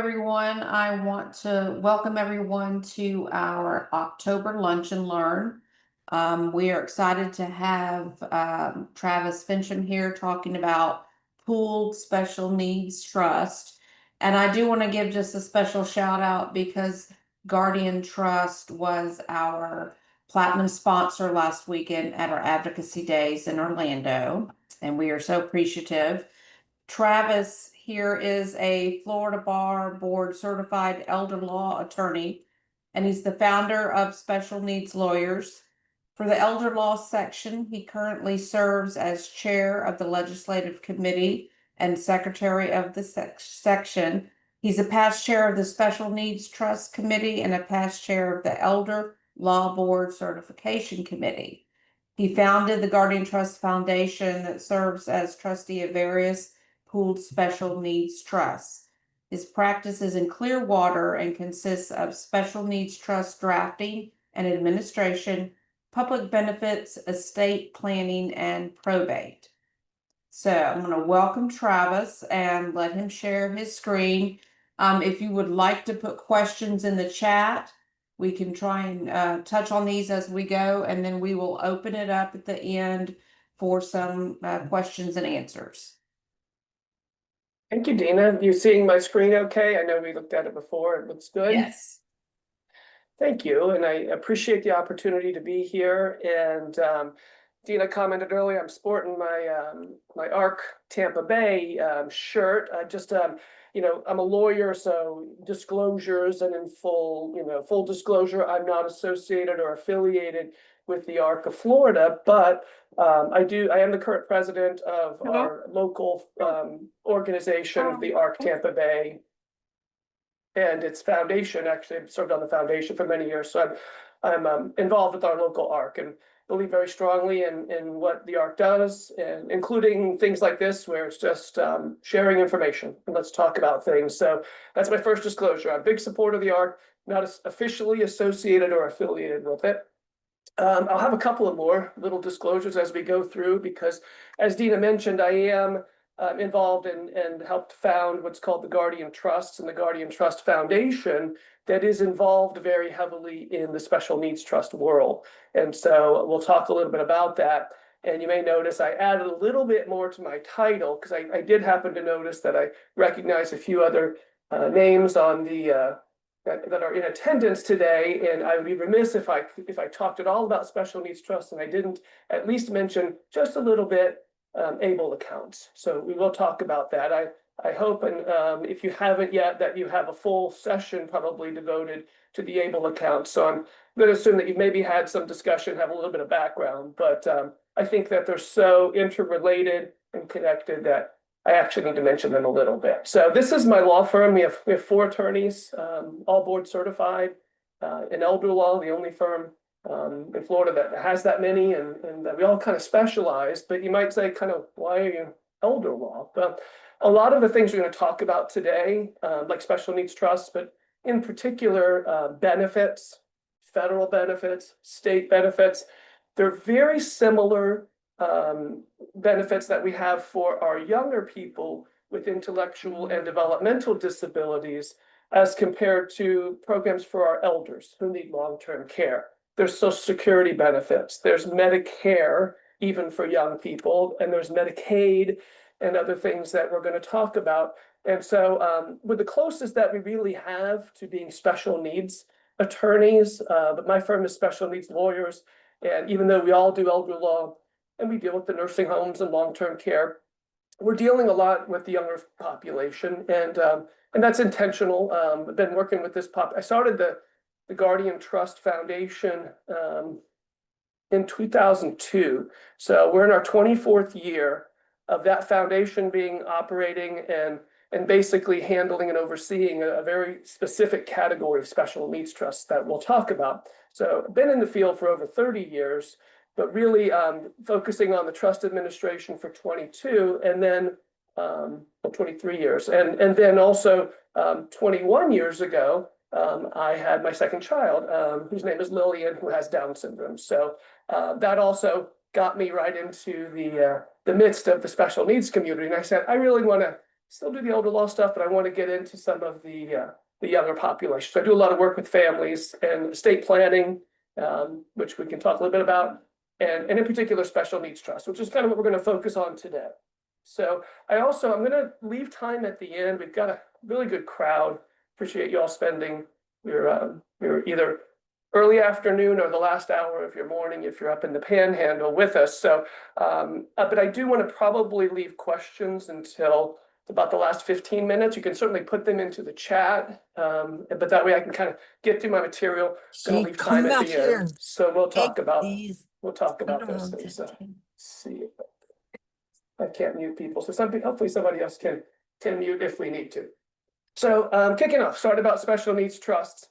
everyone. I want to welcome everyone to our October Lunch and Learn. We are excited to have Travis Finchum here talking about Pooled Special Needs Trust. And I do want to give just a special shout out because Guardian Trust was our platinum sponsor last weekend at our advocacy days in Orlando. And we are so appreciative. Travis here is a Florida Bar Board certified elder law attorney, and he's the founder of Special Needs Lawyers. For the elder law section, he currently serves as chair of the legislative committee and secretary of the section. He's a past chair of the Special Needs Trust Committee and a past chair of the Elder Law Board Certification Committee. He founded the Guardian Trust Foundation that serves as trustee of various pooled special needs trusts. His practice is in Clearwater and consists of special needs trust drafting and administration, public benefits, estate planning, and probate. So I'm going to welcome Travis and let him share his screen. If you would like to put questions in the chat, we can try and touch on these as we go, and then we will open it up at the end for some questions and answers. Thank you, Dina. You seeing my screen okay? I know we looked at it before. It looks good. Yes. Thank you. And I appreciate the opportunity to be here. And Dina commented earlier, I'm sporting my ARC Tampa Bay shirt. I'm a lawyer, so disclosures and in full disclosure, I'm not associated or affiliated with the ARC of Florida, but I am the current president of our local organization, the ARC Tampa Bay, and its foundation. Actually, I've served on the foundation for many years, so I'm involved with our local ARC and believe very strongly in what the ARC does, and including things like this, where it's just sharing information and let's talk about things. So that's my first disclosure. I'm a big supporter of the ARC, not officially associated or affiliated with it. I'll have a couple of more little disclosures as we go through, because as Dina mentioned, I am involved and helped found what's called the Guardian Trusts and the Guardian Trust Foundation that is involved very heavily in the special needs trust world. And so we'll talk a little bit about that. And you may notice I added a little bit more to my title, because I did happen to notice that I recognize a few other names on the that are in attendance today, and I would be remiss if I talked at all about special needs trust and I didn't at least mention just a little bit ABLE accounts. So we will talk about that. I hope, and if you haven't yet, that you have a full session probably devoted to the ABLE account. So I'm going to assume that you've maybe had some discussion, have a little bit of background, but I think that they're so interrelated and connected that I actually need to mention them a little bit. So this is my law firm. We have 4 attorneys, all board certified in elder law, the only firm in Florida that has that many, and we all kind of specialize. But you might say, kind of, why are you elder law? Well, a lot of the things we're going to talk about today, like special needs trusts, but in particular benefits, federal benefits, state benefits, they're very similar benefits that we have for our younger people with intellectual and developmental disabilities as compared to programs for our elders who need long-term care. There's Social Security benefits, there's Medicare, even for young people, and there's Medicaid and other things that we're going to talk about. And so we're the closest that we really have to being special needs attorneys, but my firm is Special Needs Lawyers. And even though we all do elder law, and we deal with the nursing homes and long-term care, we're dealing a lot with the younger population, and that's intentional. I've been working with this I started the Guardian Trust Foundation in 2002. So we're in our 24th year of that foundation being operating and basically handling and overseeing a very specific category of special needs trusts that we'll talk about. So I've been in the field for over 30 years, but really focusing on the trust administration for 22, and then 23 years. And then also 21 years ago, I had my second child, whose name is Lillian, who has Down syndrome. So that also got me right into the midst of the special needs community. And I said, I really want to still do the elder law stuff, but I want to get into some of the younger population. So I do a lot of work with families and estate planning, which we can talk a little bit about, and in particular, special needs trust, which is kind of what we're going to focus on today. So I'm going to leave time at the end. We've got a really good crowd. Appreciate you all spending your either early afternoon or the last hour of your morning if you're up in the Panhandle with us. So, but I do want to probably leave questions until about the last 15 minutes. You can certainly put them into the chat, but that way I can kind of get through my material. Gonna leave time at the end. So we'll talk about those things. So, see if I can't mute people. So hopefully somebody else can mute if we need to. So kicking off, start about special needs trusts.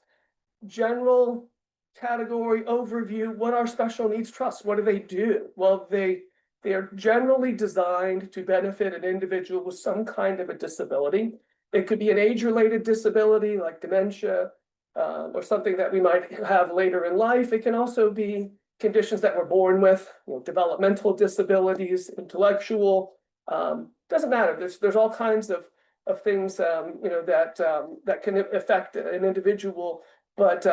General category overview. What are special needs trusts? What do they do? Well, they are generally designed to benefit an individual with some kind of a disability. It could be an age-related disability like dementia, or something that we might have later in life. It can also be conditions that we're born with, developmental disabilities, intellectual, doesn't matter. There's all kinds of things, that can affect an individual, but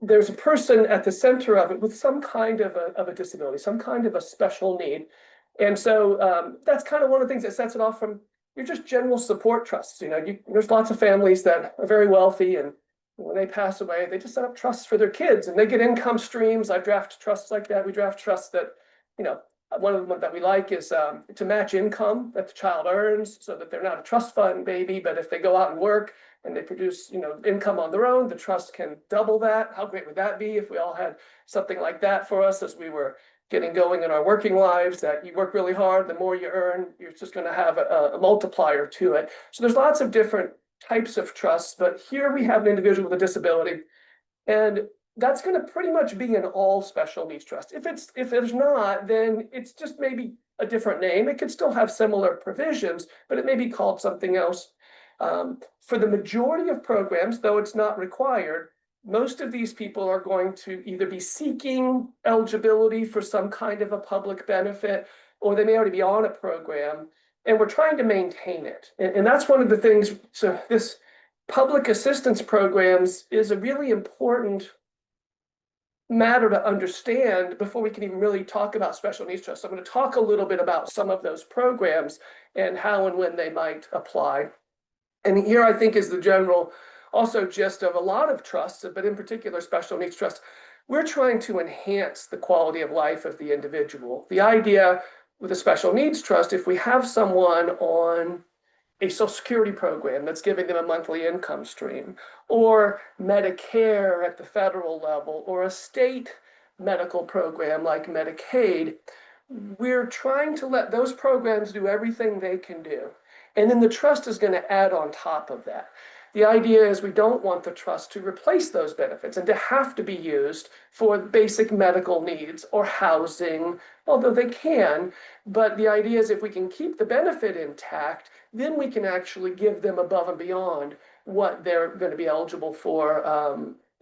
there's a person at the center of it with some kind of a disability, some kind of a special need. And so that's kind of one of the things that sets it off from your just general support trusts. There's lots of families that are very wealthy, and when they pass away, they just set up trusts for their kids and they get income streams. I draft trusts like that. We draft trusts that, one of them that we like is to match income that the child earns, so that they're not a trust fund baby, but if they go out and work and they produce, income on their own, the trust can double that. How great would that be if we all had something like that for us as we were getting going in our working lives, that you work really hard, the more you earn, you're just going to have a multiplier to it. So there's lots of different types of trusts, but here we have an individual with a disability, and that's going to pretty much be an all special needs trust. If it's not, then it's just maybe a different name. It could still have similar provisions, but it may be called something else. For the majority of programs, though it's not required, most of these people are going to either be seeking eligibility for some kind of a public benefit, or they may already be on a program, and we're trying to maintain it. And that's one of the things. So this public assistance programs is a really important matter to understand before we can even really talk about special needs trusts. So I'm going to talk a little bit about some of those programs and how and when they might apply. And here I think is the general also gist of a lot of trusts, but in particular special needs trusts. We're trying to enhance the quality of life of the individual. The idea with a special needs trust, if we have someone on a Social Security program that's giving them a monthly income stream, or Medicare at the federal level, or a state medical program like Medicaid, we're trying to let those programs do everything they can do. And then the trust is going to add on top of that. The idea is we don't want the trust to replace those benefits and to have to be used for basic medical needs or housing, although they can. But the idea is if we can keep the benefit intact, then we can actually give them above and beyond what they're going to be eligible for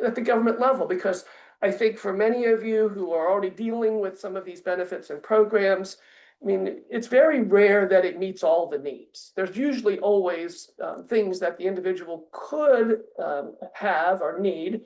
at the government level. Because I think for many of you who are already dealing with some of these benefits and programs, I mean, it's very rare that it meets all the needs. There's usually always things that the individual could have or need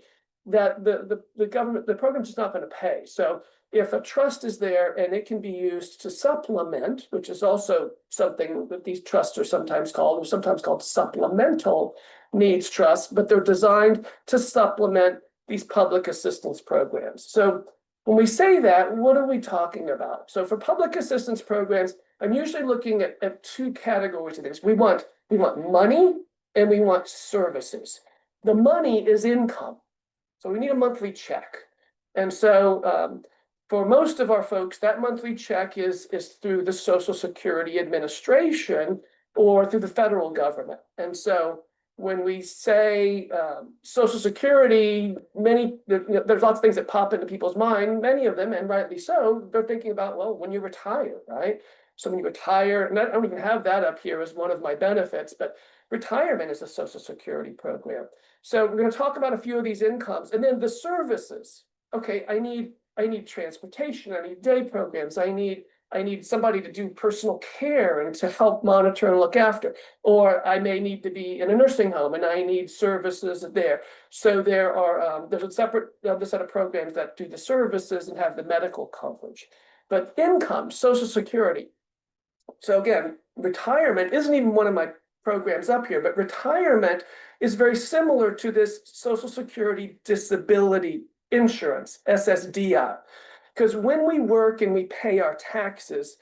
that the government, the program's just not going to pay. So if a trust is there and it can be used to supplement, which is also something that these trusts are sometimes called supplemental needs trusts, but they're designed to supplement these public assistance programs. So when we say that, what are we talking about? So for public assistance programs, I'm usually looking at two categories of things. We want money and we want services. The money is income. So we need a monthly check. And so for most of our folks, that monthly check is through the Social Security Administration or through the federal government. And so when we say Social Security, there's lots of things that pop into people's mind, many of them, and rightly so, they're thinking about, well, when you retire, right? So when you retire, and I don't even have that up here as one of my benefits, but retirement is a Social Security program. So we're going to talk about a few of these incomes, and then the services. Okay, I need transportation, I need day programs, I need I need somebody to do personal care and to help monitor and look after. Or I may need to be in a nursing home and I need services there. So there's a separate other set of programs that do the services and have the medical coverage. But income, Social Security. So again, retirement isn't even one of my programs up here, but retirement is very similar to this Social Security disability insurance, SSDI. Because when we work and we pay our taxes,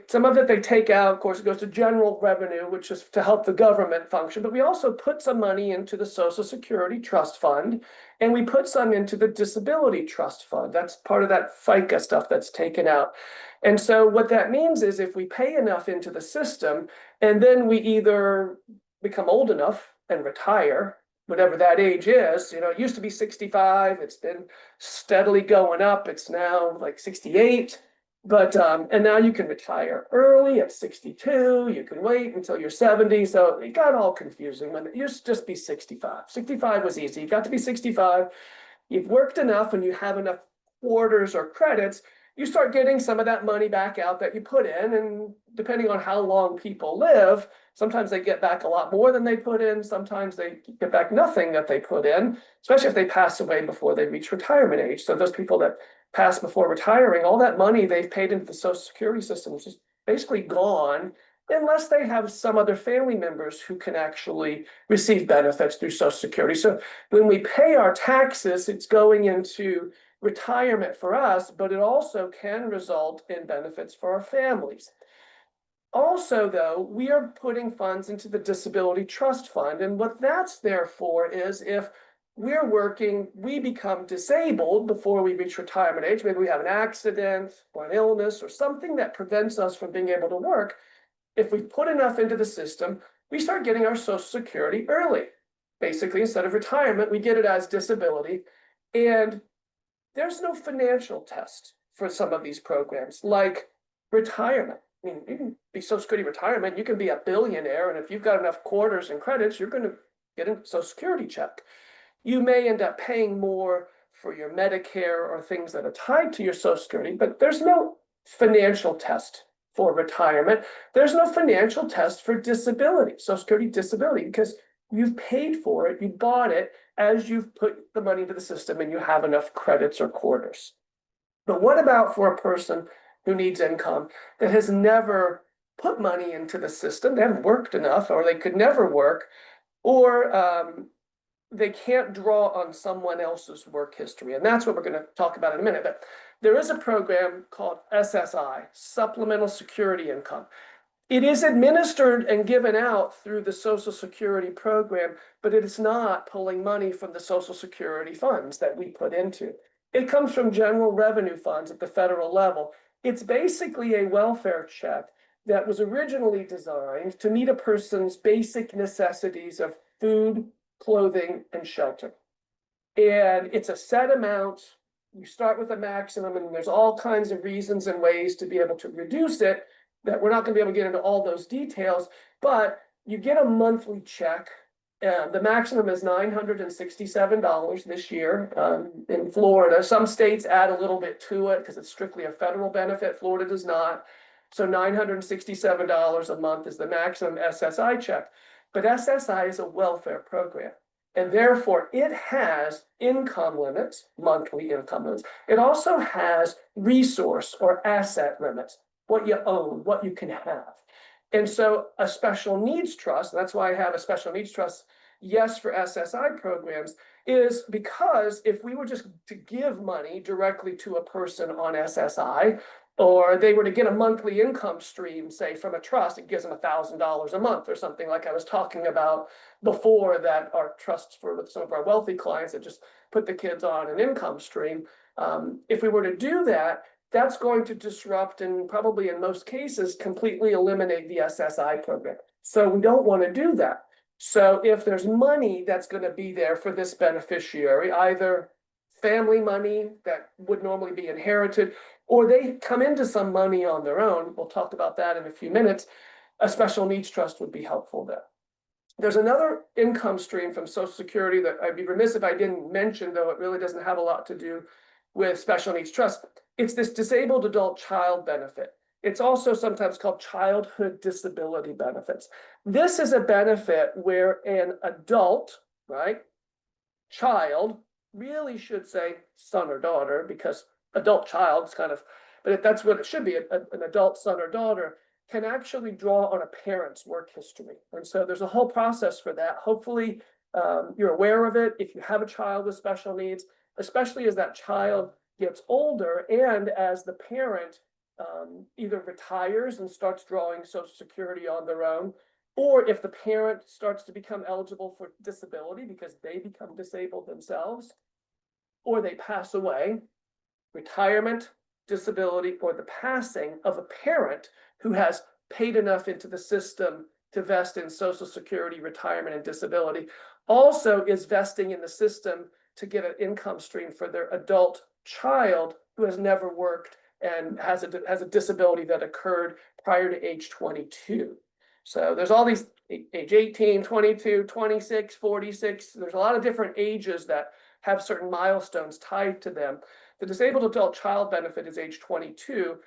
some of it they take out, of course, it goes to general revenue, which is to help the government function, but we also put some money into the Social Security Trust Fund, and we put some into the Disability Trust Fund. That's part of that FICA stuff that's taken out. And so what that means is if we pay enough into the system, and then we either become old enough and retire, whatever that age is, it used to be 65, it's been steadily going up, it's now like 68. But and now you can retire early at 62, you can wait until you're 70. So it got all confusing when it used to just be 65. 65 was easy. You got to be 65, you've worked enough and you have enough quarters or credits, you start getting some of that money back out that you put in. And depending on how long people live, sometimes they get back a lot more than they put in. Sometimes they get back nothing that they put in, especially if they pass away before they reach retirement age. So those people that pass before retiring, all that money they've paid into the Social Security system is just basically gone, unless they have some other family members who can actually receive benefits through Social Security. So when we pay our taxes, it's going into retirement for us, but it also can result in benefits for our families. Also, though, we are putting funds into the Disability Trust Fund, and what that's there for is if we're working, we become disabled before we reach retirement age. Maybe we have an accident or an illness or something that prevents us from being able to work. If we put enough into the system, we start getting our Social Security early. Basically, instead of retirement, we get it as disability. And there's no financial test for some of these programs, like retirement. I mean, you can be Social Security retirement, you can be a billionaire, and if you've got enough quarters and credits, you're going to get a Social Security check. You may end up paying more for your Medicare or things that are tied to your Social Security, but there's no financial test for retirement. There's no financial test for disability, Social Security disability, because you've paid for it, you bought it as you've put the money into the system and you have enough credits or quarters. But what about for a person who needs income that has never put money into the system, they haven't worked enough, or they could never work, or they can't draw on someone else's work history? And that's what we're going to talk about in a minute. But there is a program called SSI, Supplemental Security Income. It is administered and given out through the Social Security program, but it is not pulling money from the Social Security funds that we put into. It comes from general revenue funds at the federal level. It's basically a welfare check that was originally designed to meet a person's basic necessities of food, clothing, and shelter. And it's a set amount. You start with a maximum, and there's all kinds of reasons and ways to be able to reduce it that we're not going to be able to get into all those details, but you get a monthly check. The maximum is $967 this year in Florida. Some states add a little bit to it because it's strictly a federal benefit. Florida does not. So $967 a month is the maximum SSI check. But SSI is a welfare program, and therefore it has income limits, monthly income limits. It also has resource or asset limits, what you own, what you can have. And so a special needs trust, that's why I have a special needs trust, yes, for SSI programs, is because if we were just to give money directly to a person on SSI, or they were to get a monthly income stream, say from a trust, it gives them $1,000 a month or something like I was talking about before, that our trusts for some of our wealthy clients that just put the kids on an income stream. If we were to do that, that's going to disrupt and probably in most cases completely eliminate the SSI program. So we don't want to do that. So if there's money that's going to be there for this beneficiary, either family money that would normally be inherited, or they come into some money on their own, we'll talk about that in a few minutes, a special needs trust would be helpful there. There's another income stream from Social Security that I'd be remiss if I didn't mention, though it really doesn't have a lot to do with special needs trust. It's this disabled adult child benefit. It's also sometimes called childhood disability benefits. This is a benefit where an adult, right, child, really should say son or daughter, because adult child is kind of, but that's what it should be, an adult son or daughter can actually draw on a parent's work history. And so there's a whole process for that. Hopefully, you're aware of it if you have a child with special needs, especially as that child gets older and as the parent either retires and starts drawing Social Security on their own, or if the parent starts to become eligible for disability because they become disabled themselves, or they pass away, retirement, disability, or the passing of a parent who has paid enough into the system to vest in Social Security, retirement, and disability, also is vesting in the system to get an income stream for their adult child who has never worked and has a disability that occurred prior to age 22. So there's all these age 18, 22, 26, 46. There's a lot of different ages that have certain milestones tied to them. The disabled adult child benefit is age 22,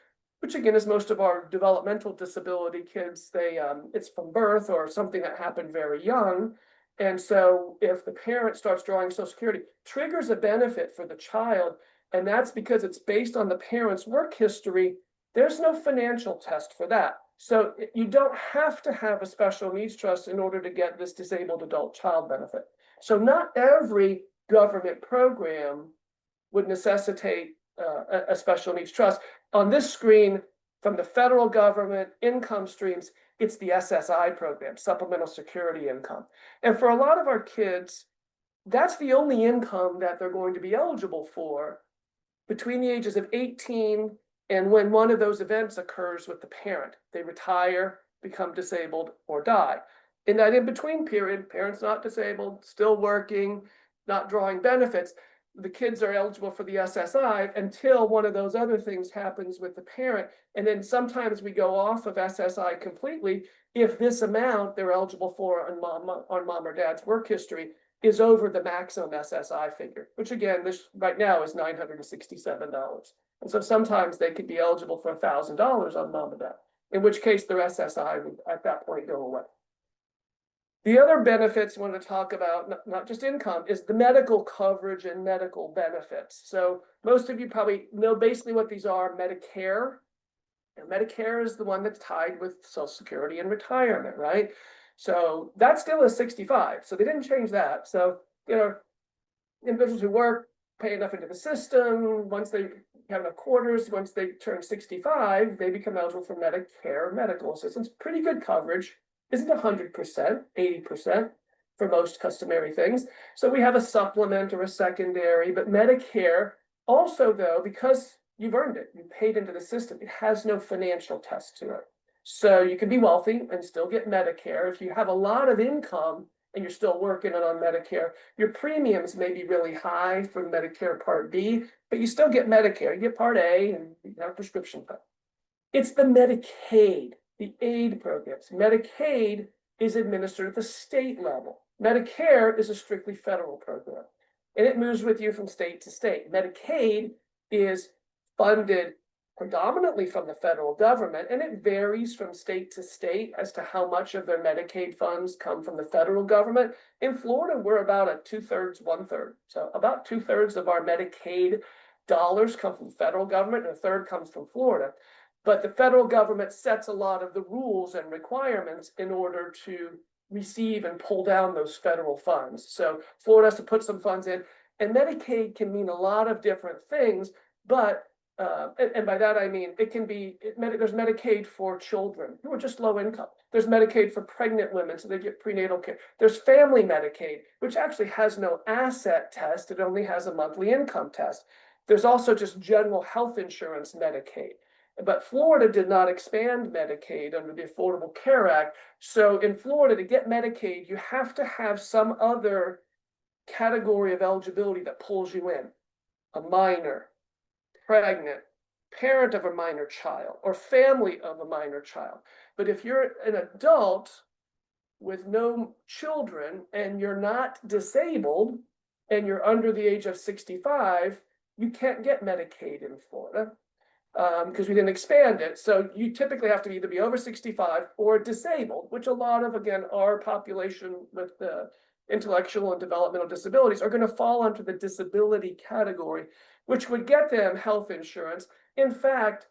which again is most of our developmental disability kids. It's from birth or something that happened very young. And so if the parent starts drawing Social Security, triggers a benefit for the child, and that's because it's based on the parent's work history. There's no financial test for that. So you don't have to have a special needs trust in order to get this disabled adult child benefit. So not every government program would necessitate a special needs trust. On this screen, from the federal government income streams, it's the SSI program, Supplemental Security Income. And for a lot of our kids, that's the only income that they're going to be eligible for between the ages of 18 and when one of those events occurs with the parent. They retire, become disabled, or die. In that in-between period, parents not disabled, still working, not drawing benefits, the kids are eligible for the SSI until one of those other things happens with the parent. And then sometimes we go off of SSI completely if this amount they're eligible for on mom or dad's work history is over the maximum SSI figure, which again, this right now is $967. And so sometimes they could be eligible for $1,000 on mom and dad, in which case their SSI would at that point go away. The other benefits I want to talk about, not just income, is the medical coverage and medical benefits. So most of you probably know basically what these are. Medicare. And Medicare is the one that's tied with Social Security and retirement, right? So that still is 65. So they didn't change that. So, individuals who work, pay enough into the system, once they have enough quarters, once they turn 65, they become eligible for Medicare medical assistance. Pretty good coverage. Isn't 100%, 80% for most customary things. So we have a supplement or a secondary, but Medicare also, though, because you've earned it, you paid into the system, it has no financial test to it. So you can be wealthy and still get Medicare. If you have a lot of income and you're still working on Medicare, your premiums may be really high for Medicare Part B, but you still get Medicare. You get Part A and you have a prescription card. It's the Medicaid, the aid programs. Medicaid is administered at the state level. Medicare is a strictly federal program, and it moves with you from state to state. Medicaid is funded predominantly from the federal government, and it varies from state to state as to how much of their Medicaid funds come from the federal government. In Florida, we're about a 2/3, 1/3. So about 2/3 of our Medicaid dollars come from the federal government, and a third comes from Florida. But the federal government sets a lot of the rules and requirements in order to receive and pull down those federal funds. So Florida has to put some funds in, and Medicaid can mean a lot of different things, but and by that I mean it can be there's Medicaid for children who are just low income. There's Medicaid for pregnant women, so they get prenatal care. There's family Medicaid, which actually has no asset test. It only has a monthly income test. There's also just general health insurance Medicaid. But Florida did not expand Medicaid under the Affordable Care Act. So in Florida, to get Medicaid, you have to have some other category of eligibility that pulls you in. A minor, pregnant, parent of a minor child, or family of a minor child. But if you're an adult with no children and you're not disabled and you're under the age of 65, you can't get Medicaid in Florida because we didn't expand it. So you typically have to either be over 65 or disabled, which a lot of, again, our population with the intellectual and developmental disabilities are going to fall under the disability category, which would get them health insurance. In fact,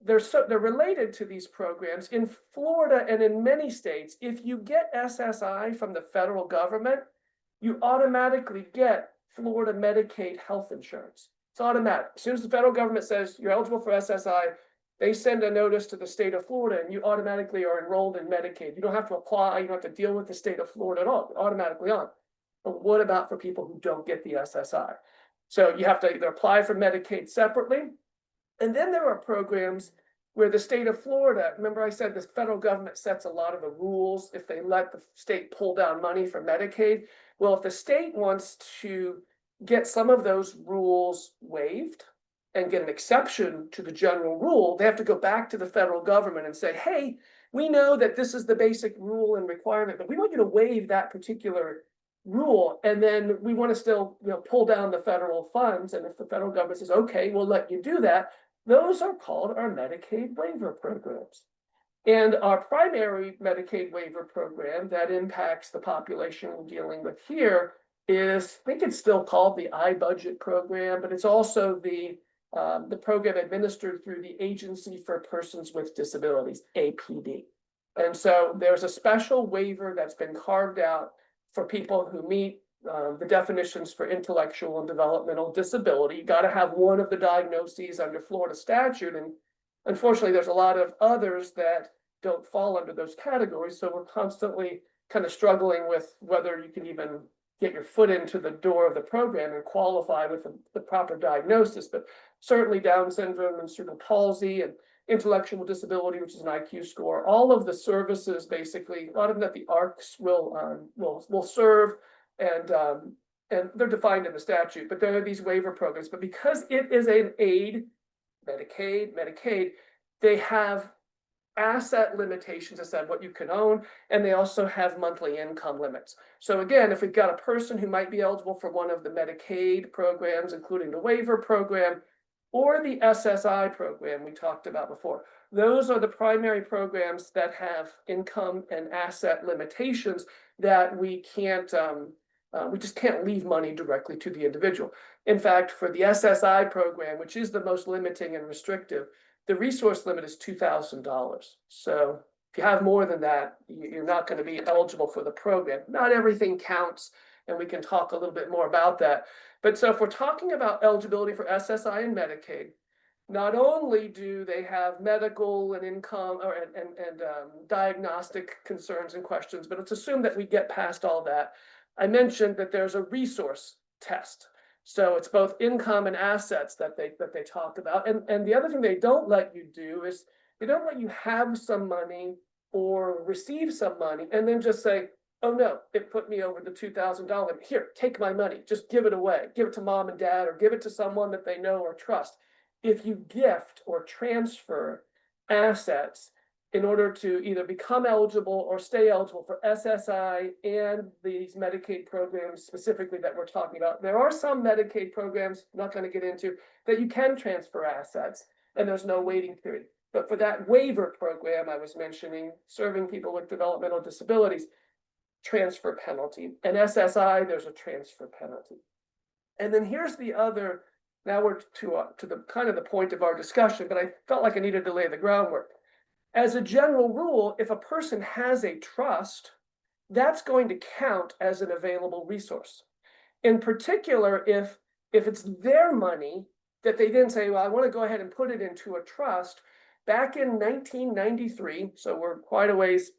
they're related to these programs. In Florida and in many states, if you get SSI from the federal government, you automatically get Florida Medicaid health insurance. It's automatic. As soon as the federal government says you're eligible for SSI, they send a notice to the state of Florida and you automatically are enrolled in Medicaid. You don't have to apply, you don't have to deal with the state of Florida at all, automatically on. But what about for people who don't get the SSI? So you have to either apply for Medicaid separately, and then there are programs where the state of Florida, remember I said the federal government sets a lot of the rules if they let the state pull down money for Medicaid. Well, if the state wants to get some of those rules waived and get an exception to the general rule, they have to go back to the federal government and say, hey, we know that this is the basic rule and requirement, but we want you to waive that particular rule. And then we want to still, pull down the federal funds. And if the federal government says, okay, we'll let you do that, those are called our Medicaid waiver programs. And our primary Medicaid waiver program that impacts the population we're dealing with here is, I think it's still called the iBudget program, but it's also the program administered through the Agency for Persons with Disabilities, APD. And so there's a special waiver that's been carved out for people who meet the definitions for intellectual and developmental disability. You got to have one of the diagnoses under Florida statute. And unfortunately, there's a lot of others that don't fall under those categories. So we're constantly kind of struggling with whether you can even get your foot into the door of the program and qualify with the proper diagnosis. But certainly Down syndrome and cerebral palsy and intellectual disability, which is an IQ score, all of the services, basically, a lot of them that the ARCs will serve, and they're defined in the statute, but there are these waiver programs. But because it is an aid, Medicaid, they have asset limitations as to what you can own, and they also have monthly income limits. So again, if we've got a person who might be eligible for one of the Medicaid programs, including the waiver program or the SSI program we talked about before, those are the primary programs that have income and asset limitations that we can't, we just can't leave money directly to the individual. In fact, for the SSI program, which is the most limiting and restrictive, the resource limit is $2,000. So if you have more than that, you're not going to be eligible for the program. Not everything counts, and we can talk a little bit more about that. But so if we're talking about eligibility for SSI and Medicaid, not only do they have medical and income and diagnostic concerns and questions, but let's assume that we get past all that. I mentioned that there's a resource test. So it's both income and assets that they talk about. And the other thing they don't let you do is they don't let you have some money or receive some money and then just say, oh no, it put me over the $2,000. Here, take my money, just give it away. Give it to mom and dad or give it to someone that they know or trust. If you gift or transfer assets in order to either become eligible or stay eligible for SSI and these Medicaid programs specifically that we're talking about. There are some Medicaid programs, I'm not going to get into, that you can transfer assets and there's no waiting period. But for that waiver program I was mentioning, serving people with developmental disabilities, transfer penalty. And SSI, there's a transfer penalty. And then here's the other, now we're to the kind of the point of our discussion, but I felt like I needed to lay the groundwork. As a general rule, if a person has a trust, that's going to count as an available resource. In particular, if it's their money that they didn't say, well, I want to go ahead and put it into a trust. Back in 1993, so we're quite a ways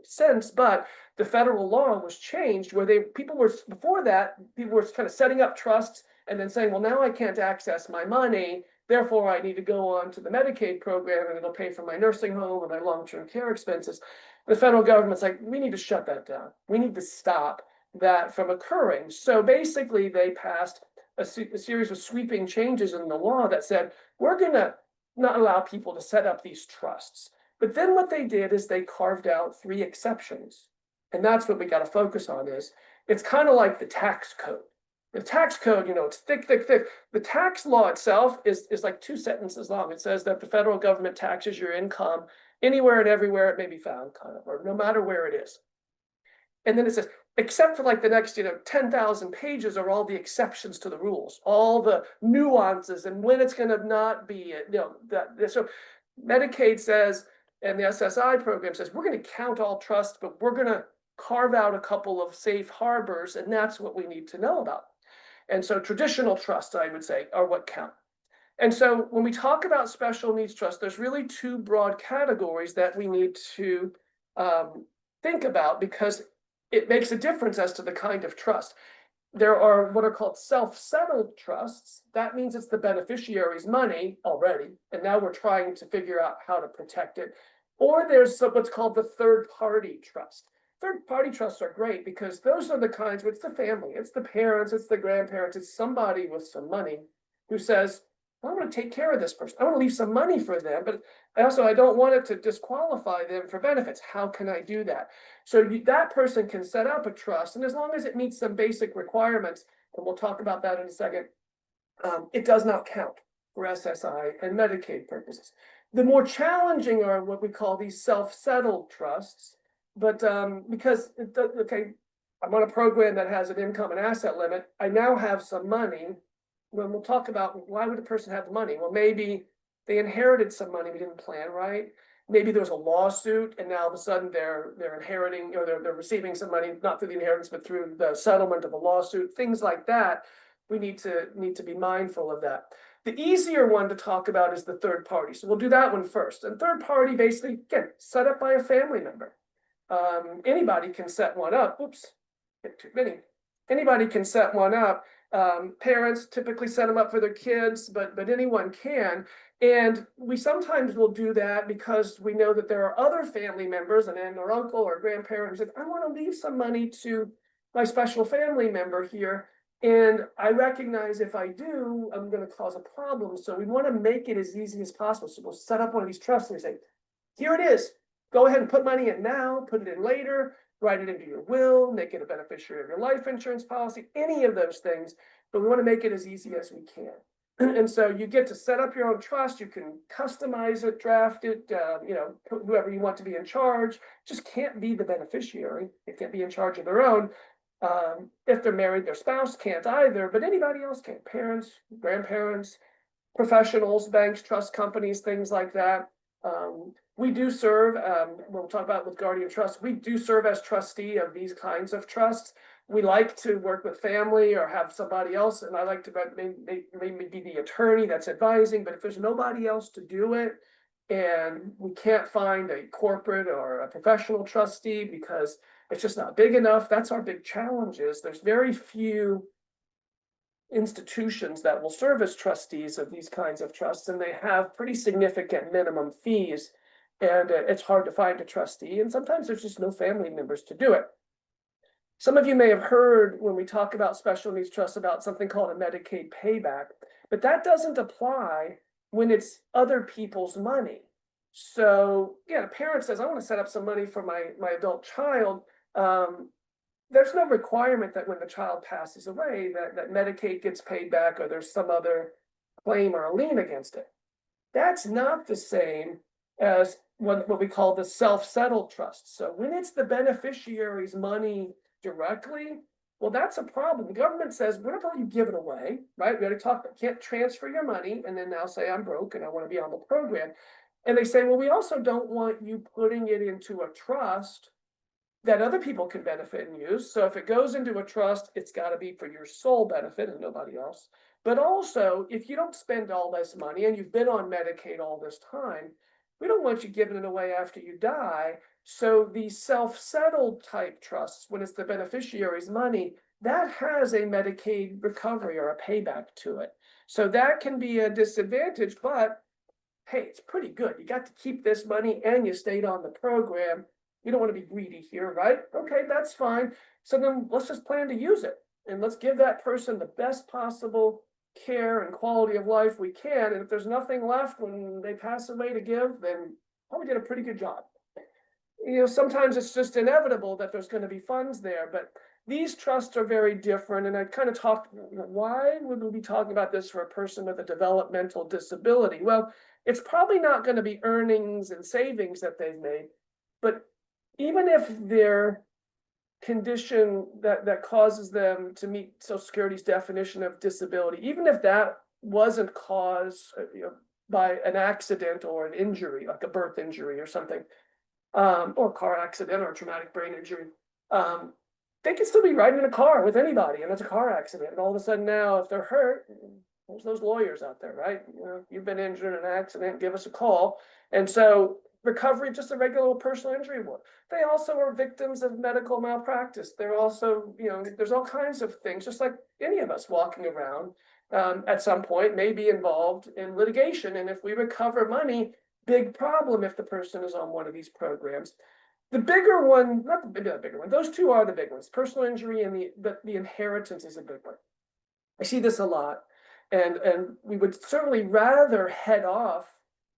since, but the federal law was changed where before that, people were kind of setting up trusts and then saying, well, now I can't access my money. Therefore, I need to go on to the Medicaid program and it'll pay for my nursing home or my long-term care expenses. The federal government's like, we need to shut that down. We need to stop that from occurring. So basically, they passed a series of sweeping changes in the law that said, we're going to not allow people to set up these trusts. But then what they did is they carved out 3 exceptions. And that's what we got to focus on is, it's kind of like the tax code. The tax code, it's thick, thick, thick. The tax law itself is like 2 sentences long. It says that the federal government taxes your income anywhere and everywhere it may be found, kind of, or no matter where it is. And then it says, except for like the next, 10,000 pages are all the exceptions to the rules, all the nuances and when it's going to not be, so Medicaid says, and the SSI program says, we're going to count all trusts, but we're going to carve out a couple of safe harbors, and that's what we need to know about. And so traditional trusts, I would say, are what count. And so when we talk about special needs trust, there's really 2 broad categories that we need to think about, because it makes a difference as to the kind of trust. There are what are called self-settled trusts. That means it's the beneficiary's money already, and now we're trying to figure out how to protect it. Or there's what's called the third-party trust. Third-party trusts are great because those are the kinds where it's the family, it's the parents, it's the grandparents, it's somebody with some money who says, I want to take care of this person. I want to leave some money for them, but I don't want it to disqualify them for benefits. How can I do that? So that person can set up a trust, and as long as it meets some basic requirements, and we'll talk about that in a second, it does not count for SSI and Medicaid purposes. The more challenging are what we call these self-settled trusts, but because, I'm on a program that has an income and asset limit, I now have some money. When we'll talk about why would a person have the money? Well, maybe they inherited some money we didn't plan right. Maybe there was a lawsuit, and now all of a sudden they're inheriting, or they're receiving some money, not through the inheritance, but through the settlement of a lawsuit, things like that. We need to be mindful of that. The easier one to talk about is the third party. So we'll do that one first. And third party, basically, again, set up by a family member. Anybody can set one up. Oops, get too many. Anybody can set one up. Parents typically set them up for their kids, but anyone can. And we sometimes will do that because we know that there are other family members, an aunt or uncle or grandparent who says, I want to leave some money to my special family member here. And I recognize if I do, I'm going to cause a problem. So we want to make it as easy as possible. So we'll set up one of these trusts and we say, here it is. Go ahead and put money in now, put it in later. Write it into your will, make it a beneficiary of your life insurance policy, any of those things, but we want to make it as easy as we can. And so you get to set up your own trust, you can customize it, draft it, put whoever you want to be in charge, just can't be the beneficiary, it can't be in charge of their own. If they're married, their spouse can't either, but anybody else can, parents, grandparents, professionals, banks, trust companies, things like that. We do serve, we'll talk about with Guardian Trust, we do serve as trustee of these kinds of trusts. We like to work with family or have somebody else, and I like to maybe be the attorney that's advising, but if there's nobody else to do it, and we can't find a corporate or a professional trustee because it's just not big enough, that's our big challenge is there's very few institutions that will serve as trustees of these kinds of trusts, and they have pretty significant minimum fees. And it's hard to find a trustee, and sometimes there's just no family members to do it. Some of you may have heard when we talk about special needs trusts about something called a Medicaid payback, but that doesn't apply when it's other people's money. So yeah, a parent says, I want to set up some money for my adult child. There's no requirement that when the child passes away that Medicaid gets paid back or there's some other claim or a lien against it. That's not the same as what we call the self-settled trust. So when it's the beneficiary's money directly, well, that's a problem. The government says, we're not going to let you give it away, right? We already talked about can't transfer your money and then now say I'm broke and I want to be on the program. And they say, well, we also don't want you putting it into a trust that other people can benefit and use. So if it goes into a trust, it's got to be for your sole benefit and nobody else. But also, if you don't spend all this money and you've been on Medicaid all this time, we don't want you giving it away after you die. So the self-settled type trusts, when it's the beneficiary's money, that has a Medicaid recovery or a payback to it. So that can be a disadvantage, but hey, it's pretty good. You got to keep this money and you stayed on the program. You don't want to be greedy here, right? Okay, that's fine. So then let's just plan to use it. And let's give that person the best possible care and quality of life we can. And if there's nothing left when they pass away to give, then probably did a pretty good job. Sometimes it's just inevitable that there's going to be funds there, but These trusts are very different, and I kind of talked, why would we be talking about this for a person with a developmental disability? Well, it's probably not going to be earnings and savings that they've made, but even if their condition that causes them to meet Social Security's definition of disability, even if that wasn't caused, by an accident or an injury, like a birth injury or something, or a car accident or a traumatic brain injury, they could still be riding in a car with anybody, and it's a car accident. And all of a sudden now, if they're hurt, there's those lawyers out there, right? You've been injured in an accident, give us a call. And so recovery, just a regular personal injury award. They also are victims of medical malpractice. They're also, there's all kinds of things, just like any of us walking around, at some point may be involved in litigation. And if we recover money, big problem if the person is on one of these programs. The bigger one, not the bigger one, those two are the big ones. Personal injury and the inheritance is a big one. I see this a lot. And we would certainly rather head off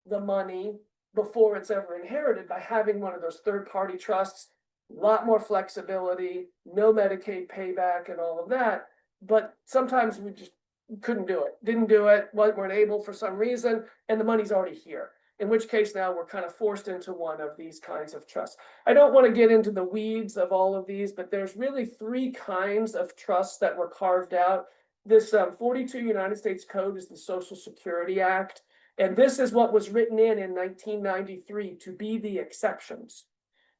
the money before it's ever inherited by having one of those third-party trusts, a lot more flexibility, no Medicaid payback and all of that. But sometimes we just couldn't do it, didn't do it, weren't able for some reason, and the money's already here. In which case now we're kind of forced into one of these kinds of trusts. I don't want to get into the weeds of all of these, but there's really three kinds of trusts that were carved out. This 42 United States Code is the Social Security Act. And this is what was written in 1993 to be the exceptions.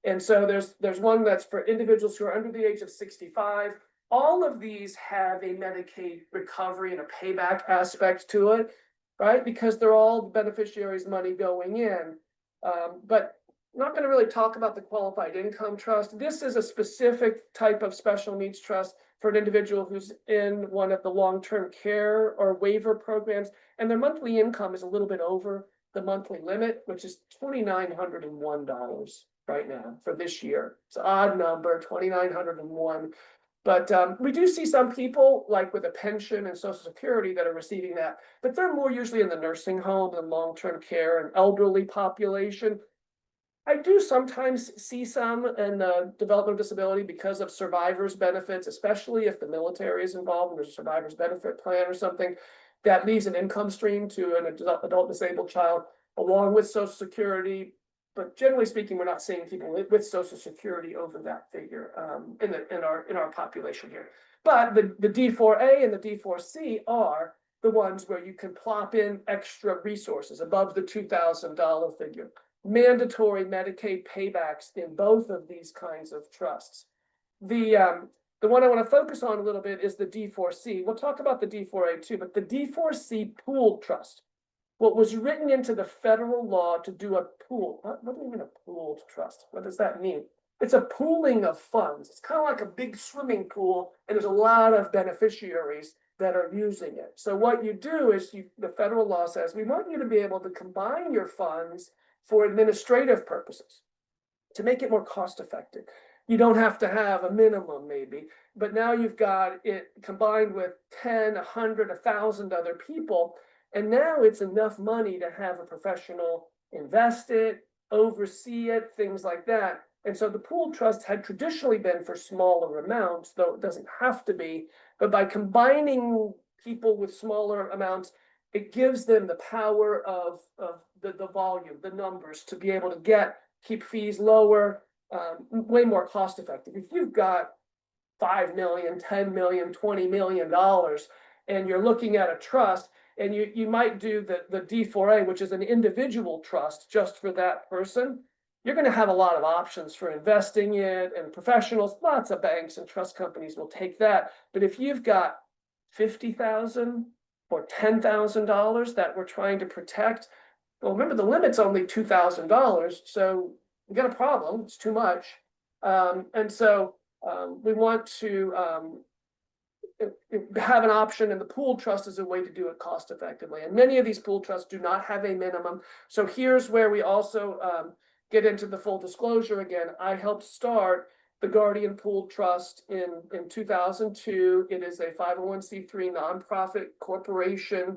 And so there's one that's for individuals who are under the age of 65. All of these have a Medicaid recovery and a payback aspect to it, right? Because they're all beneficiaries' money going in. But I'm not going to really talk about the qualified income trust. This is a specific type of special needs trust for an individual who's in one of the long-term care or waiver programs, and their monthly income is a little bit over the monthly limit, which is $2,901 right now for this year. It's an odd number, $2,901. But we do see some people, like with a pension and Social Security, that are receiving that, but they're more usually in the nursing home and long-term care and elderly population. I do sometimes see some in the developmental disability because of survivors' benefits, especially if the military is involved and there's a survivors' benefit plan or something that leaves an income stream to an adult disabled child along with Social Security. But generally speaking, we're not seeing people with Social Security over that figure in our population here. But the D4A and the D4C are the ones where you can plop in extra resources above the $2,000 figure. Mandatory Medicaid paybacks in both of these kinds of trusts. The one I want to focus on a little bit is the D4C. We'll talk about the D4A too, but the D4C pooled trust. What was written into the federal law to do a pool. What do you mean a pooled trust? What does that mean? It's a pooling of funds. It's kind of like a big swimming pool, and there's a lot of beneficiaries that are using it. So what you do is the federal law says, we want you to be able to combine your funds for administrative purposes to make it more cost effective. You don't have to have a minimum maybe, but now you've got it combined with 10, 100, 1,000 other people. And now it's enough money to have a professional invest it, oversee it, things like that. And so the pooled trust had traditionally been for smaller amounts, though it doesn't have to be. But by combining people with smaller amounts, it gives them the power of the volume, the numbers, to be able to keep fees lower, way more cost effective. If you've got $5 million, $10 million, $20 million, and you're looking at a trust, and you might do the D4A, which is an individual trust just for that person, you're going to have a lot of options for investing it, and professionals, lots of banks and trust companies will take that. But if you've got $50,000 or $10,000 that we're trying to protect, well, remember the limit's only $2,000, so we got a problem. It's too much, and so we want to have an option, and the pooled trust is a way to do it cost effectively. And many of these pooled trusts do not have a minimum. So here's where we also get into the full disclosure again. I helped start the Guardian Pooled Trust in 2002. It is a 501c3 nonprofit corporation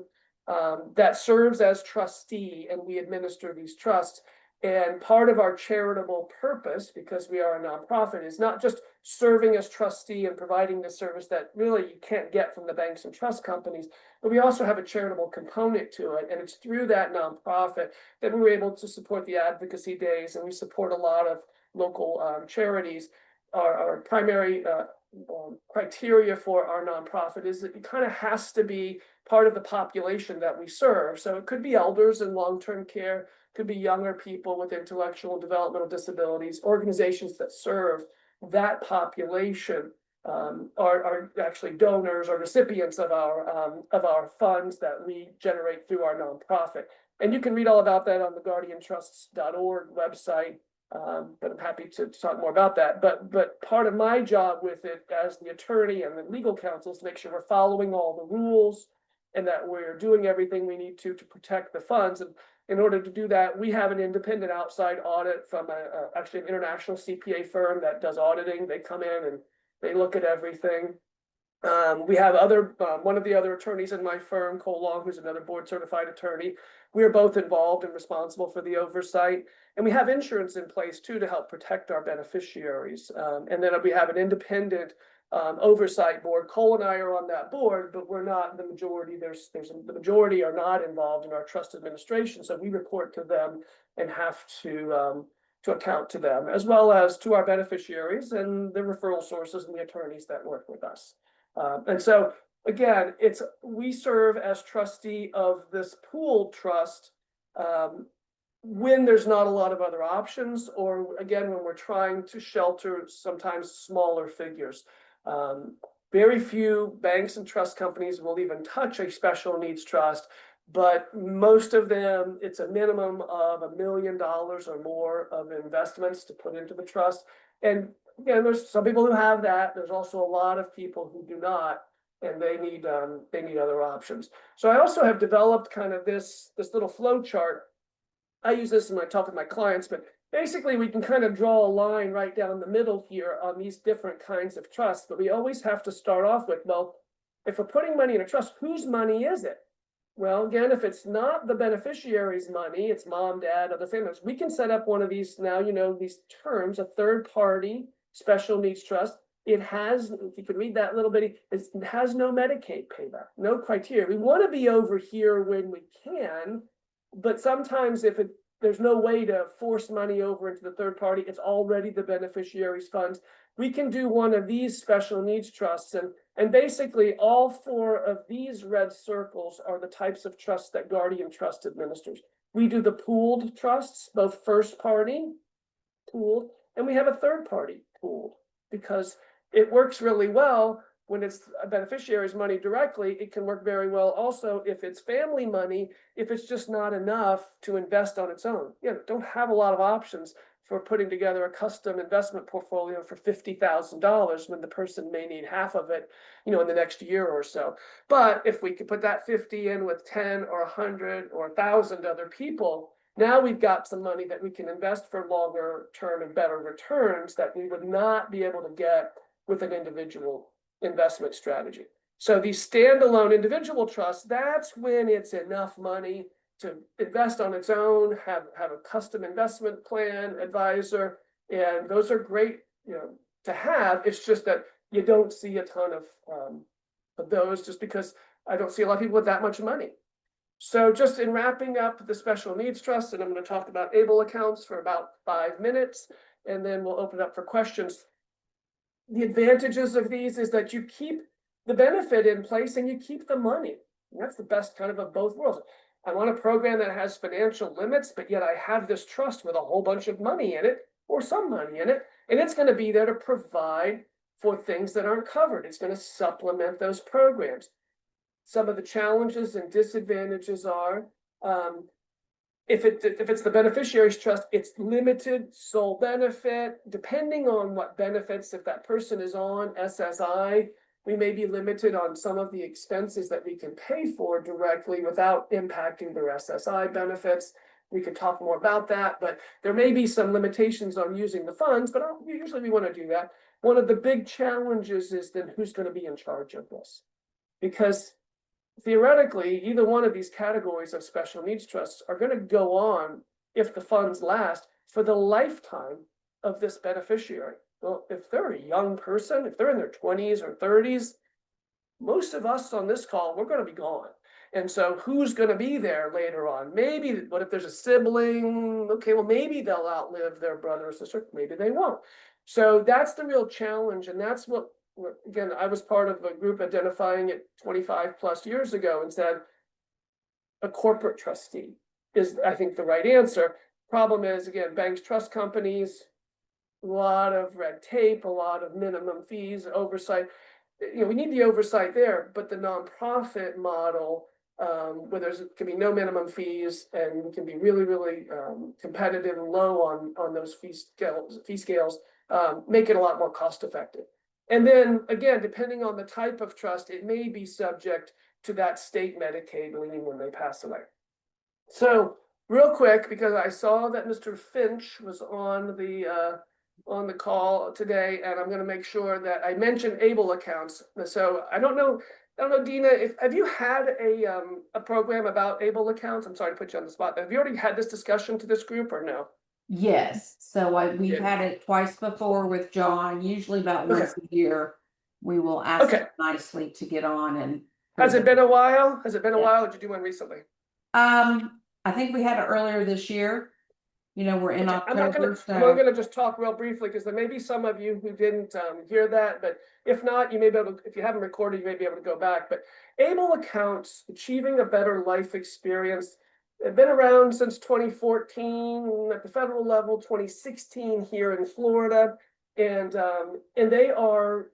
that serves as trustee, and we administer these trusts. And part of our charitable purpose, because we are a nonprofit, is not just serving as trustee and providing the service that really you can't get from the banks and trust companies. But we also have a charitable component to it, and it's through that nonprofit that we were able to support the advocacy days, and we support a lot of local charities. Our primary criteria for our nonprofit is that it kind of has to be part of the population that we serve. So it could be elders in long-term care, could be younger people with intellectual and developmental disabilities, organizations that serve that population are actually donors or recipients of our funds that we generate through our nonprofit. And you can read all about that on the guardiantrusts.org website. But I'm happy to talk more about that. But part of my job with it as the attorney and the legal counsel is to make sure we're following all the rules and that we're doing everything we need to protect the funds. And in order to do that, we have an independent outside audit from actually an international CPA firm that does auditing. They come in and they look at everything. We have one of the other attorneys in my firm, Cole Long, who's another board certified attorney. We are both involved and responsible for the oversight. And we have insurance in place too to help protect our beneficiaries. And then we have an independent oversight board. Cole and I are on that board, but we're not the majority. The majority are not involved in our trust administration. So we report to them and have to account to them, as well as to our beneficiaries and the referral sources and the attorneys that work with us. And so again, we serve as trustee of this pooled trust when there's not a lot of other options, or again, when we're trying to shelter sometimes smaller figures. Very few banks and trust companies will even touch a special needs trust, but most of them, it's a minimum of $1 million or more of investments to put into the trust. And again, there's some people who have that. There's also a lot of people who do not, and they need other options. So I also have developed kind of this little flow chart. I use this when I talk with my clients, but basically we can kind of draw a line right down the middle here on these different kinds of trusts. But we always have to start off with, well, if we're putting money in a trust, whose money is it? Well, again, if it's not the beneficiary's money, it's mom, dad, other families, we can set up one of these now, these terms, a third party special needs trust. It has, if you can read that little bitty, it has no Medicaid payback, no criteria. We want to be over here when we can, but sometimes if there's no way to force money over into the third party, it's already the beneficiary's funds. We can do one of these special needs trusts, and basically all 4 of these red circles are the types of trusts that Guardian Trust administers. We do the pooled trusts, both first party pooled, and we have a third party pooled, because it works really well when it's a beneficiary's money directly. It can work very well also if it's family money, if it's just not enough to invest on its own. Don't have a lot of options for putting together a custom investment portfolio for $50,000 when the person may need half of it, in the next year or so. But if we could put that 50 in with 10 or 100 or 1,000 other people, now we've got some money that we can invest for longer term and better returns that we would not be able to get with an individual investment strategy. So these standalone individual trusts, that's when it's enough money to invest on its own, have a custom investment plan advisor, and those are great, to have. It's just that you don't see a ton of those, just because I don't see a lot of people with that much money. So just in wrapping up the special needs trust, and I'm going to talk about ABLE accounts for about 5 minutes, and then we'll open up for questions. The advantages of these is that you keep the benefit in place and you keep the money. And that's the best kind of both worlds. I want a program that has financial limits, but yet I have this trust with a whole bunch of money in it, or some money in it, and it's going to be there to provide for things that aren't covered. It's going to supplement those programs. Some of the challenges and disadvantages are, if it's the beneficiary's trust, it's limited sole benefit, depending on what benefits. If that person is on SSI, we may be limited on some of the expenses that we can pay for directly without impacting their SSI benefits. We could talk more about that, but there may be some limitations on using the funds, but usually we want to do that. One of the big challenges is then who's going to be in charge of this? Because theoretically, either one of these categories of special needs trusts are going to go on, if the funds last, for the lifetime of this beneficiary. Well, if they're a young person, if they're in their 20s or 30s, most of us on this call, we're gonna be gone. And so who's gonna be there later on? Maybe, what if there's a sibling? Okay, well, maybe they'll outlive their brother or sister, maybe they won't. So that's the real challenge, and that's what, again, I was part of a group identifying it 25 plus years ago and said, a corporate trustee is, I think, the right answer. Problem is, again, banks, trust companies, a lot of red tape, a lot of minimum fees, oversight. You know, we need the oversight there, but the nonprofit model, where there's can be no minimum fees and we can be really, really competitive and low on those fee scales, make it a lot more cost effective. And then again, depending on the type of trust, it may be subject to that state Medicaid lien when they pass away. So real quick, because I saw that Mr. Finch was on the call today, and I'm going to make sure that I mention ABLE accounts. So I don't know, Dina, have you had a program about ABLE accounts? I'm sorry to put you on the spot. Have you already had this discussion to this group or no? Yes, so we've Yeah. had it twice before with John, usually about Okay. once a year. We will ask Okay. him nicely to get on and. Has it been a while? Has it been a Yeah. while? Or did you do one recently? I think we had it earlier this year. You know, we're in Okay, I'm October, only so gonna just talk real briefly, because there may be some of you who didn't hear that, but if not, you may be able to, if you haven't recorded, you may be able to go back. But ABLE accounts, achieving a better life experience, have been around since 2014 at the federal level, 2016 here in Florida, and they are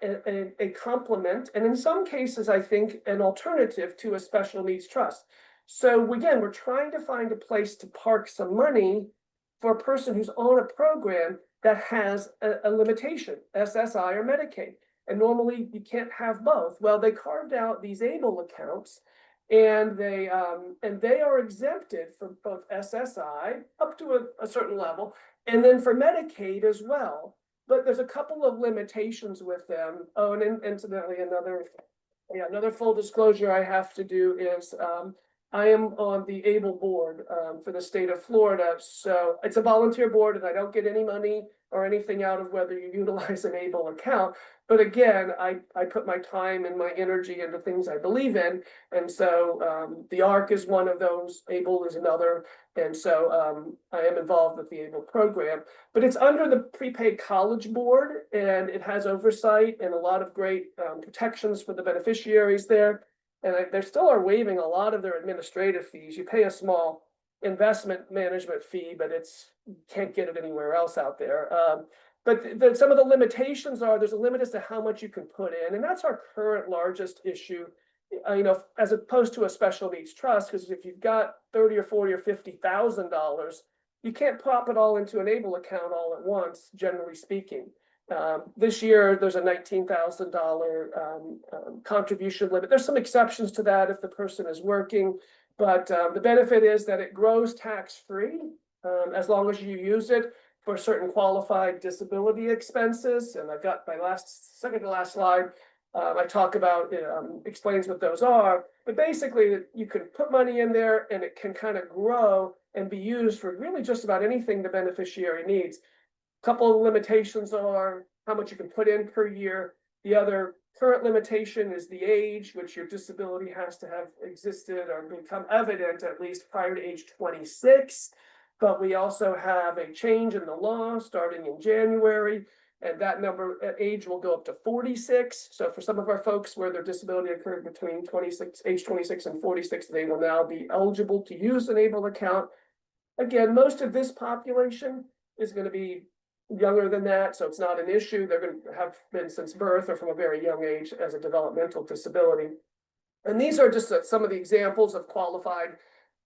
a complement, and in some cases, I think, an alternative to a special needs trust. So again, we're trying to find a place to park some money for a person who's on a program that has a limitation, SSI or Medicaid. And normally you can't have both. Well, they carved out these ABLE accounts, and they are exempted from both SSI up to a certain level, and then for Medicaid as well. But there's a couple of limitations with them. Oh, and incidentally, another full disclosure I have to do is I am on the ABLE board for the state of Florida. So it's a volunteer board, and I don't get any money or anything out of whether you utilize an ABLE account. But again, I put my time and my energy into things I believe in. And so the ARC is one of those, ABLE is another. And so I am involved with the ABLE program. But it's under the prepaid college board, and it has oversight and a lot of great protections for the beneficiaries there. And they still are waiving a lot of their administrative fees. You pay a small investment management fee, but you can't get it anywhere else out there. But some of the limitations are there's a limit as to how much you can put in, and that's our current largest issue. You know, as opposed to a special needs trust, because if you've got 30 or 40 or $50,000, you can't pop it all into an ABLE account all at once, generally speaking. This year, there's a $19,000 contribution limit. There's some exceptions to that if the person is working, but the benefit is that it grows tax-free as long as you use it for certain qualified disability expenses. And I've got my second to last slide. I talk about, explains what those are, but basically you can put money in there and it can kind of grow and be used for really just about anything the beneficiary needs. Couple of limitations are how much you can put in per year. The other current limitation is the age, which your disability has to have existed or become evident at least prior to age 26. But we also have a change in the law starting in January, and that age will go up to 46. So for some of our folks where their disability occurred between age 26 and 46, they will now be eligible to use an ABLE account. Again, most of this population is going to be younger than that, so it's not an issue. They're going to have been since birth or from a very young age as a developmental disability. And these are just some of the examples of qualified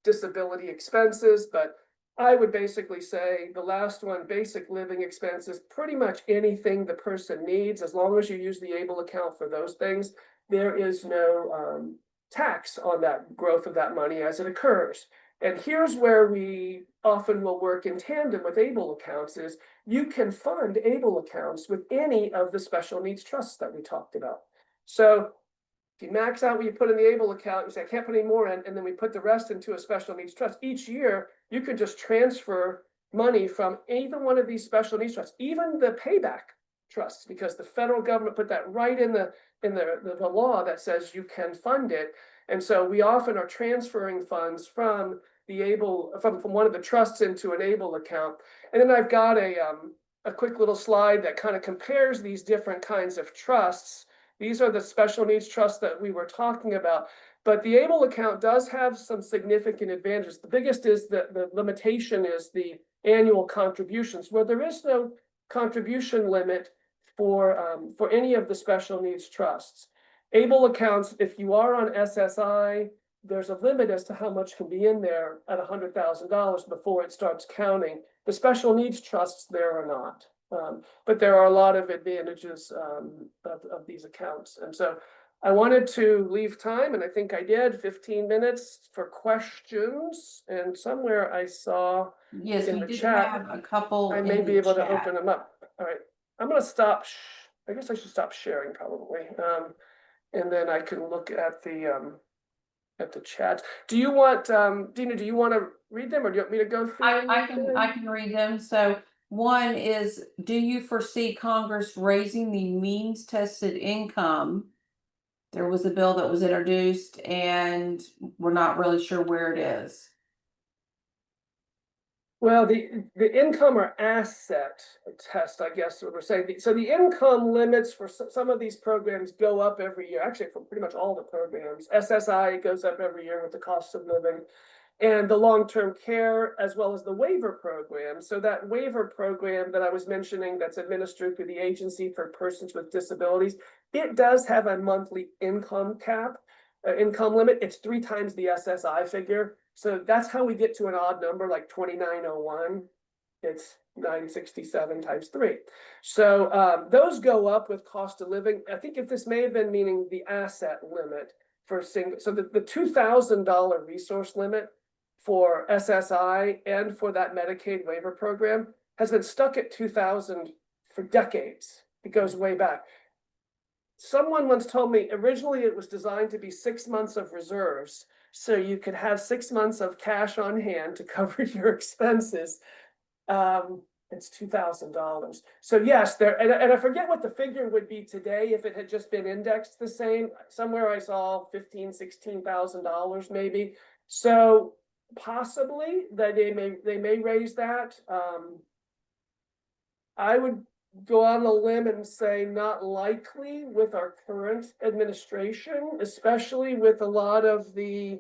disability expenses, but I would basically say the last one, basic living expenses, pretty much anything the person needs, as long as you use the ABLE account for those things, there is no tax on that growth of that money as it occurs. And here's where we often will work in tandem with ABLE accounts is you can fund ABLE accounts with any of the special needs trusts that we talked about. So if you max out what you put in the ABLE account, you say, I can't put any more in, and then we put the rest into a special needs trust. Each year, you could just transfer money from even one of these special needs trusts, even the payback trusts, because the federal government put that right in the law that says you can fund it. And so we often are transferring funds from from one of the trusts into an ABLE account. And then I've got a quick little slide that kind of compares these different kinds of trusts. These are the special needs trusts that we were talking about. But the ABLE account does have some significant advantages. The biggest is that the limitation is the annual contributions, where there is no contribution limit for any of the special needs trusts. ABLE accounts, if you are on SSI, there's a limit as to how much can be in there at $100,000 before it starts counting. The special needs trusts, there are not. But there are a lot of advantages of these accounts. And so I wanted to leave time, and I think I did, 15 minutes for questions. And somewhere I saw Yes, in we the did chat, have a couple I may in be the able to chat. open them up. All right, I'm gonna stop. I guess I should stop sharing probably. And then I can look at the chat. Do you want, Dina, do you want to read them, or do you want me to go through? I can read them. So one is, do you foresee Congress raising the means tested income? There was a bill that was introduced and we're not really sure where it is. Well, the income or asset test, I guess what we're saying. So the income limits for some of these programs go up every year, actually for pretty much all the programs. SSI goes up every year with the cost of living, and the long-term care, as well as the waiver program. So that waiver program that I was mentioning that's administered through the Agency for Persons with Disabilities, it does have a monthly income cap, income limit. It's 3 times the SSI figure. So that's how we get to an odd number like 2901. It's 967 times 3. So those go up with cost of living. I think if this may have been meaning the asset limit for single, so the $2,000 resource limit for SSI and for that Medicaid waiver program has been stuck at 2,000 for decades. It goes way back. Someone once told me originally it was designed to be 6 months of reserves, so you could have 6 months of cash on hand to cover your expenses. It's $2,000. So yes, and I forget what the figure would be today if it had just been indexed the same. Somewhere I saw $15,000-$16,000 maybe. So possibly that they may raise that. I would go on a limb and say not likely with our current administration, especially with a lot of the,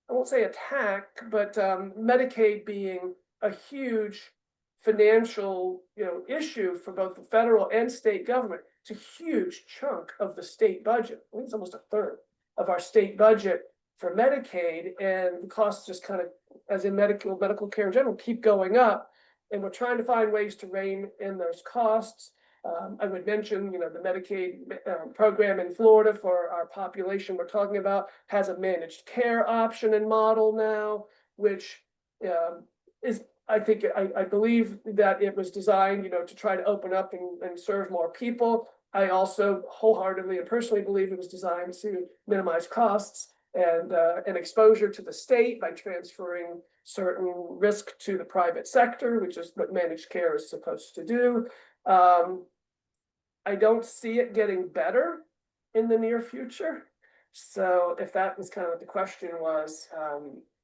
I won't say attack, but Medicaid being a huge financial issue for both the federal and state government. It's a huge chunk of the state budget. I think it's almost a third of our state budget for Medicaid, and the costs just kind of, as in medical care in general, keep going up. And we're trying to find ways to rein in those costs. I would mention, the Medicaid program in Florida for our population we're talking about has a managed care option and model now, which is, I think, I believe that it was designed, to try to open up and serve more people. I also wholeheartedly and personally believe it was designed to minimize costs and exposure to the state by transferring certain risk to the private sector, which is what managed care is supposed to do. I don't see it getting better in the near future. So if that was kind of what the question was,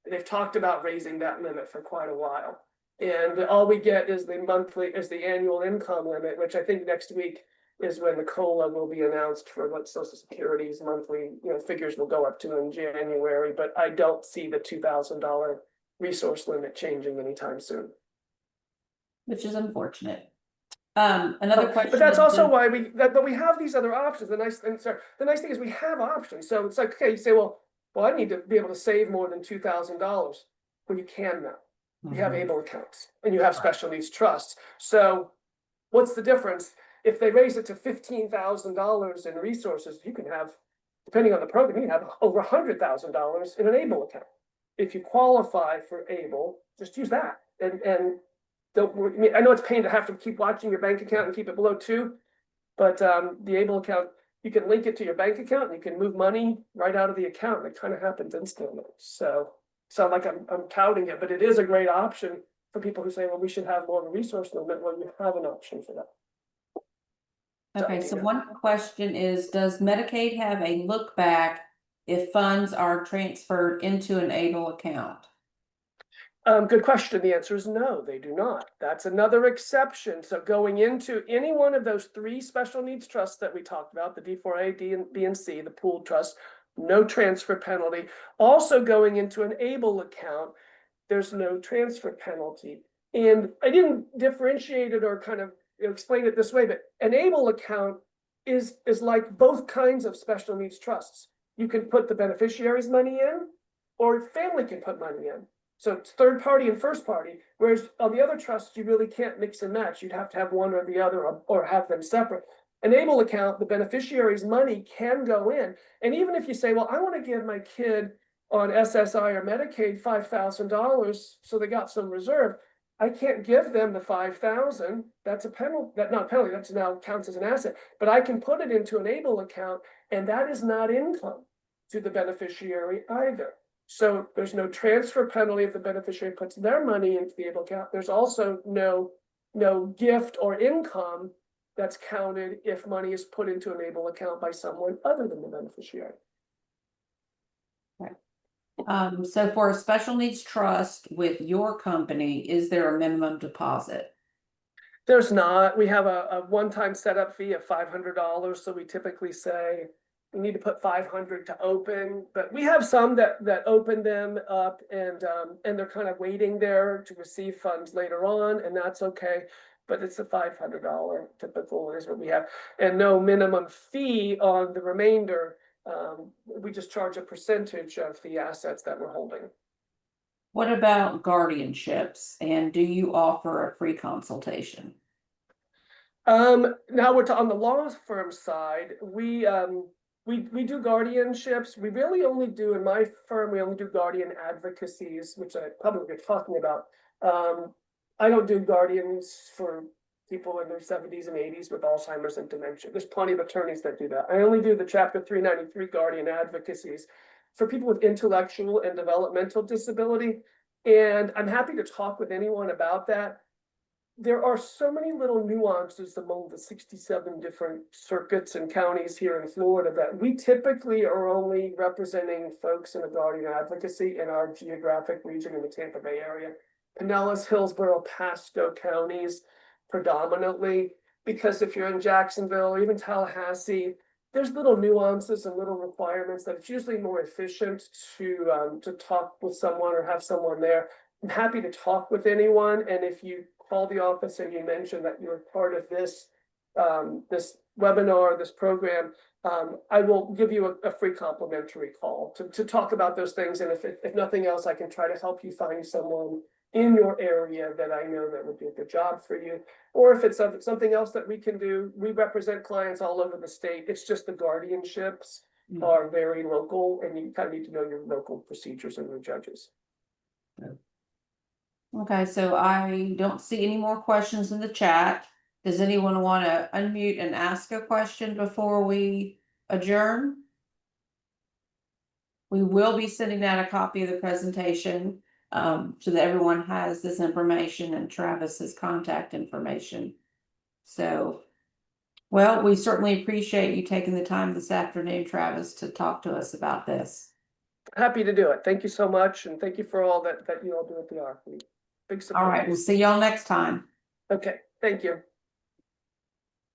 they've talked about raising that limit for quite a while. And all we get is the annual income limit, which I think next week is when the COLA will be announced for what Social Security's monthly figures will go up to in January. But I don't see the $2,000 resource limit changing anytime soon. Which is unfortunate. Another question. But that's also why but we have these other options. The nice thing is we have options. So it's like, okay, you say, well, I need to be able to save more than $2,000. Well, you can now. You have ABLE accounts and you have special needs trusts. So what's the difference? If they raise it to $15,000 in resources, you can have, depending on the program, you can have over $100,000 in an ABLE account. If you qualify for ABLE, just use that. And I know it's a pain to have to keep watching your bank account and keep it below 2, but the ABLE account, you can link it to your bank account and you can move money right out of the account. It kind of happens instantly. So it's not like I'm touting it, but it is a great option for people who say, well, we should have more of a resource limit, well, you have an option for that. Okay, so Dina. one question is, does Medicaid have a look back if funds are transferred into an ABLE account? Good question. The answer is no, they do not. That's another exception. So going into any one of those three special needs trusts that we talked about, the D4A, B and C, the pooled trust, no transfer penalty. Also going into an ABLE account, there's no transfer penalty. And I didn't differentiate it or kind of explain it this way, but an ABLE account is like both kinds of special needs trusts. You can put the beneficiary's money in, or family can put money in. So it's third party and first party, whereas on the other trusts, you really can't mix and match. You'd have to have one or the other, or have them separate. An ABLE account, the beneficiary's money can go in. And even if you say, well, I want to give my kid on SSI or Medicaid $5,000 so they got some reserve, I can't give them the $5,000. That's a penalty, not penalty, that's now counts as an asset. But I can put it into an ABLE account, and that is not income to the beneficiary either. So there's no transfer penalty if the beneficiary puts their money into the ABLE account. There's also no gift or income that's counted if money is put into an ABLE account by someone other than the beneficiary. So for a special needs trust with your company, is there a minimum deposit? There's not. We have a one-time setup fee of $500. So we typically say we need to put 500 to open, but we have some that open them up and they're kind of waiting there to receive funds later on, and that's okay. But it's a $500 typical is what we have, and no minimum fee on the remainder. We just charge a percentage of the assets that we're holding. What about guardianships, and do you offer a free consultation? Now we're on the law firm side. We do guardianships. We really only do, in my firm, we only do guardian advocacies, which I probably be talking about. I don't do guardians for people in their 70s and 80s with Alzheimer's and dementia. There's plenty of attorneys that do that. I only do the Chapter 393 guardian advocacies for people with intellectual and developmental disability. And I'm happy to talk with anyone about that. There are so many little nuances among the 67 different circuits and counties here in Florida that we typically are only representing folks in a guardian advocacy in our geographic region in the Tampa Bay area. Pinellas, Hillsborough, Pasco counties predominantly, because if you're in Jacksonville or even Tallahassee, there's little nuances and little requirements that it's usually more efficient to talk with someone or have someone there. I'm happy to talk with anyone, and if you call the office and you mention that you're part of this this webinar, this program, I will give you a free complimentary call to talk about those things. And if nothing else, I can try to help you find someone in your area that I know that would do a good job for you. Or if it's something else that we can do, we represent clients all over the state. It's just the guardianships are very local, and you kind of need to know your local procedures and your judges. Okay, so I don't see any more questions in the chat. Does anyone want to unmute and ask a question before we adjourn? We will be sending out a copy of the presentation so that everyone has this information and Travis's contact information. So, well, we certainly appreciate you taking the time this afternoon, Travis, to talk to us about this. Happy to do it. Thank you so much. And thank you for all that you all do at the ARC. Big support. All right, we'll see y'all next time. Okay, thank you.